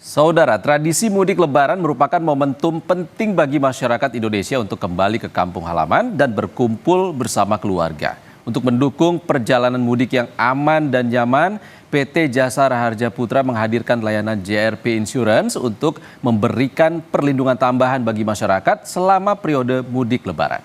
Saudara, tradisi mudik Lebaran merupakan momentum penting bagi masyarakat Indonesia untuk kembali ke kampung halaman dan berkumpul bersama keluarga. Untuk mendukung perjalanan mudik yang aman dan nyaman, PT Jasa Raharja Putra menghadirkan layanan JRP Insurance untuk memberikan perlindungan tambahan bagi masyarakat selama periode mudik Lebaran.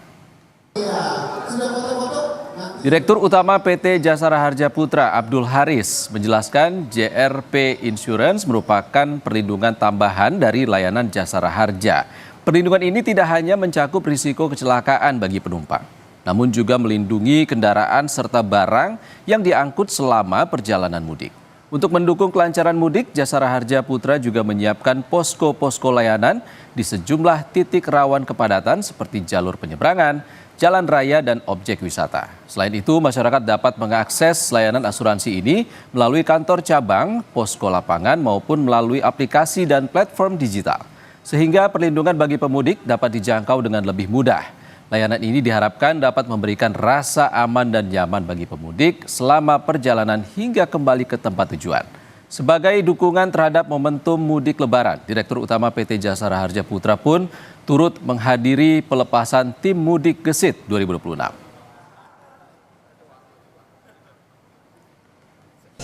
Direktur Utama PT Jasa Raharja Putra Abdul Haris menjelaskan JRP Insurance merupakan perlindungan tambahan dari layanan Jasa Raharja. Perlindungan ini tidak hanya mencakup risiko kecelakaan bagi penumpang, namun juga melindungi kendaraan serta barang yang diangkut selama perjalanan mudik. Untuk mendukung kelancaran mudik, Jasa Raharja Putra juga menyiapkan posko-posko layanan di sejumlah titik rawan kepadatan seperti jalur penyeberangan, jalan raya, dan objek wisata. Selain itu, masyarakat dapat mengakses layanan asuransi ini melalui kantor cabang, posko lapangan, maupun melalui aplikasi dan platform digital. Sehingga perlindungan bagi pemudik dapat dijangkau dengan lebih mudah. Layanan ini diharapkan dapat memberikan rasa aman dan nyaman bagi pemudik selama perjalanan hingga kembali ke tempat tujuan. Sebagai dukungan terhadap momentum mudik Lebaran, Direktur Utama PT Jasa Raharja Putra pun turut menghadiri pelepasan tim mudik Gesit 2026.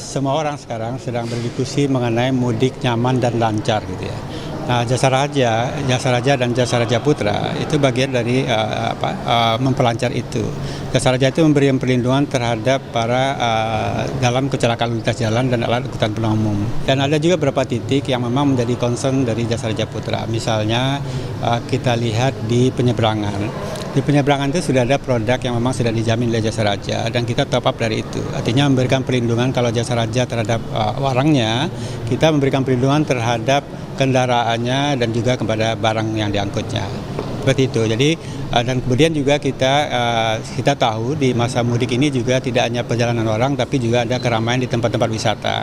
Semua orang sekarang sedang berdiskusi mengenai mudik nyaman dan lancar gitu ya. Nah, Jasa Raharja dan Jasa Raharja Putra itu bagian dari memperlancar itu. Jasa Raharja itu memberikan perlindungan terhadap para dalam kecelakaan lintas jalan dan alat angkutan umum. Dan ada juga beberapa titik yang memang menjadi concern dari Jasa Raharja Putra. Misalnya kita lihat di penyeberangan. Di penyeberangan itu sudah ada produk yang memang sudah dijamin oleh Jasa Raharja dan kita top up dari itu. Artinya memberikan perlindungan kalau Jasa Raharja terhadap orangnya, kita memberikan perlindungan terhadap kendaraannya dan juga kepada barang yang diangkutnya. Seperti itu. Jadi dan kemudian juga kita tahu di masa mudik ini juga tidak hanya perjalanan orang tapi juga ada keramaian di tempat-tempat wisata.